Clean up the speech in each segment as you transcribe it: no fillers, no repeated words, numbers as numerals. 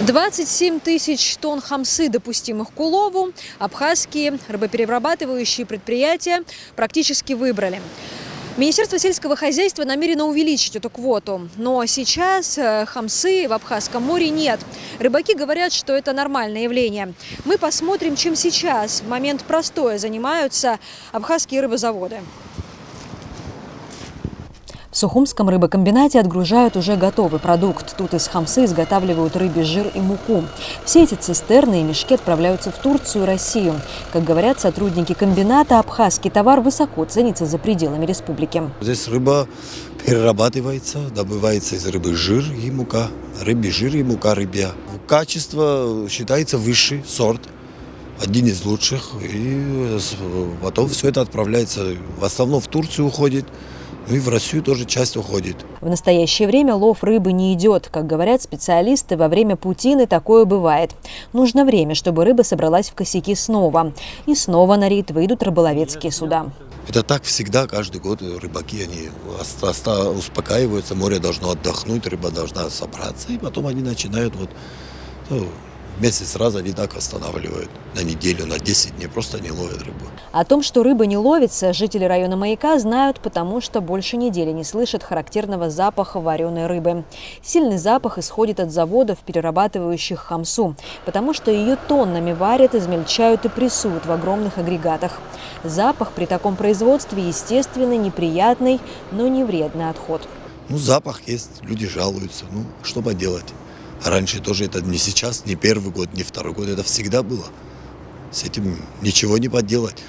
27 тысяч тонн хамсы, допустимых к улову, абхазские рыбоперерабатывающие предприятия практически выбрали. Министерство сельского хозяйства намерено увеличить эту квоту, но сейчас хамсы в Абхазском море нет. Рыбаки говорят, что это нормальное явление. Мы посмотрим, чем сейчас в момент простоя занимаются абхазские рыбозаводы. В Сухумском рыбокомбинате отгружают уже готовый продукт. Тут из хамсы изготавливают рыбий жир и муку. Все эти цистерны и мешки отправляются в Турцию и Россию. Как говорят сотрудники комбината, абхазский товар высоко ценится за пределами республики. Здесь рыба перерабатывается, добывается из рыбы жир и мука. Рыбий жир и мука рыбья. Качество считается высший сорт, один из лучших. И потом все это отправляется, в основном в Турцию уходит. Ну и в Россию тоже часть уходит. В настоящее время лов рыбы не идет. Как говорят специалисты, во время путины такое бывает. Нужно время, чтобы рыба собралась в косяки снова. И снова на рейд выйдут рыболовецкие суда. Это так всегда, каждый год рыбаки они успокаиваются, море должно отдохнуть, рыба должна собраться. И потом они начинают месяц раз они так останавливают на неделю, на 10 дней, просто не ловят рыбу. О том, что рыба не ловится, жители района Маяка знают, потому что больше недели не слышат характерного запаха вареной рыбы. Сильный запах исходит от заводов, перерабатывающих хамсу, потому что ее тоннами варят, измельчают и прессуют в огромных агрегатах. Запах при таком производстве естественный, неприятный, но не вредный отход. Запах есть, люди жалуются, что поделать. Раньше тоже это не сейчас, не первый год, не второй год, это всегда было. С этим ничего не поделать.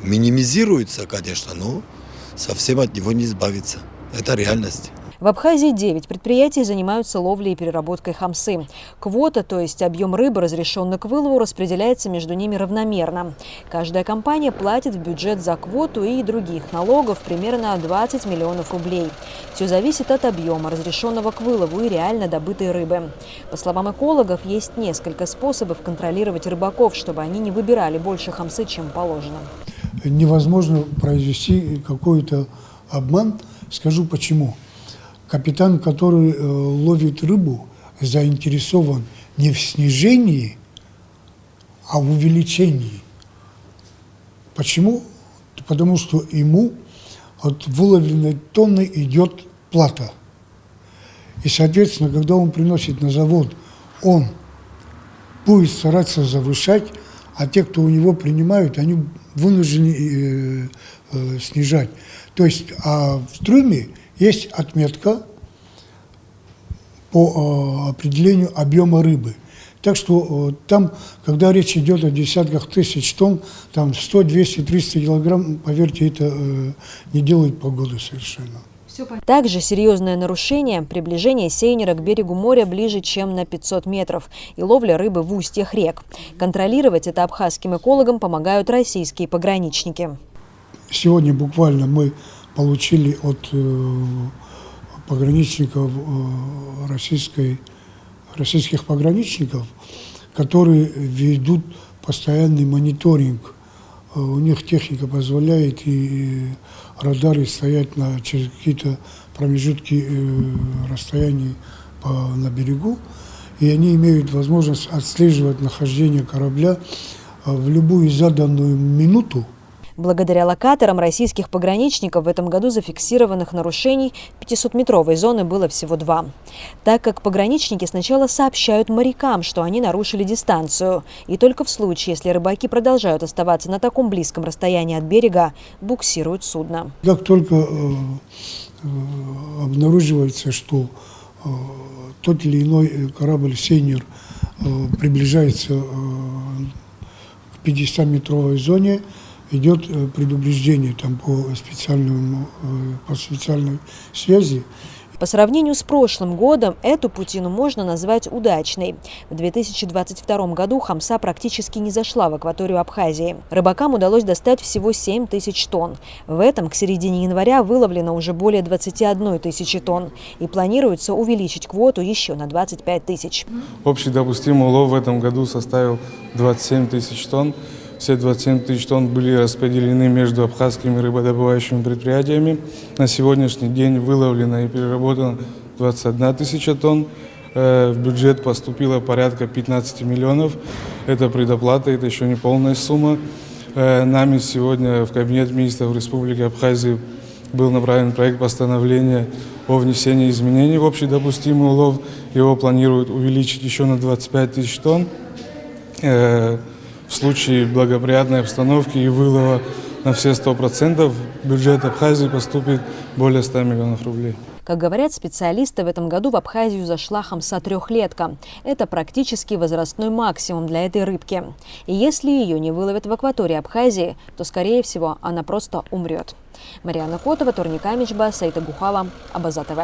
Минимизируется, конечно, но совсем от него не избавиться. Это реальность. В Абхазии 9 предприятий занимаются ловлей и переработкой хамсы. Квота, то есть объем рыбы, разрешенный к вылову, распределяется между ними равномерно. Каждая компания платит в бюджет за квоту и других налогов примерно 20 миллионов рублей. Все зависит от объема, разрешенного к вылову и реально добытой рыбы. По словам экологов, есть несколько способов контролировать рыбаков, чтобы они не выбирали больше хамсы, чем положено. Невозможно произвести какой-то обман. Скажу почему. Капитан, который ловит рыбу, заинтересован не в снижении, а в увеличении. Почему? Потому что ему от выловленной тонны идет плата. И, соответственно, когда он приносит на завод, он будет стараться завышать, а те, кто у него принимают, они вынуждены снижать. То есть в трюме есть отметка по определению объема рыбы. Так что там, когда речь идет о десятках тысяч тонн, там 100, 200, 300 килограмм, поверьте, это не делает погоды совершенно. Также серьезное нарушение – приближение сейнера к берегу моря ближе, чем на 500 метров, и ловля рыбы в устьях рек. Контролировать это абхазским экологам помогают российские пограничники. Сегодня буквально мы получили от пограничников, российских пограничников, которые ведут постоянный мониторинг. У них техника позволяет, и радары стоят через какие-то промежутки расстояний на берегу, и они имеют возможность отслеживать нахождение корабля в любую заданную минуту. Благодаря локаторам российских пограничников в этом году зафиксированных нарушений 500-метровой зоны было всего 2. Так как пограничники сначала сообщают морякам, что они нарушили дистанцию. И только в случае, если рыбаки продолжают оставаться на таком близком расстоянии от берега, буксируют судно. Как только обнаруживается, что тот или иной корабль «Сейнер» приближается к 50-метровой зоне, идет предупреждение по специальной связи. По сравнению с прошлым годом, эту путину можно назвать удачной. В 2022 году хамса практически не зашла в акваторию Абхазии. Рыбакам удалось достать всего 7 тысяч тонн. В этом к середине января выловлено уже более 21 тысячи тонн. И планируется увеличить квоту еще на 25 тысяч. Общий допустимый улов в этом году составил 27 тысяч тонн. Все 27 тысяч тонн были распределены между абхазскими рыбодобывающими предприятиями. На сегодняшний день выловлено и переработано 21 тысяча тонн. В бюджет поступило порядка 15 миллионов. Это предоплата, это еще не полная сумма. Нами сегодня в Кабинет министров Республики Абхазия был направлен проект постановления о внесении изменений в общедопустимый улов. Его планируют увеличить еще на 25 тысяч тонн. В случае благоприятной обстановки и вылова на все 100% в бюджет Абхазии поступит более 100 миллионов рублей. Как говорят специалисты, в этом году в Абхазию зашла хамса-трехлетка. Это практически возрастной максимум для этой рыбки. И если ее не выловят в акватории Абхазии, то, скорее всего, она просто умрет. Марьяна Котова, Турник Амичба, Саита Гухава, Абаза ТВ.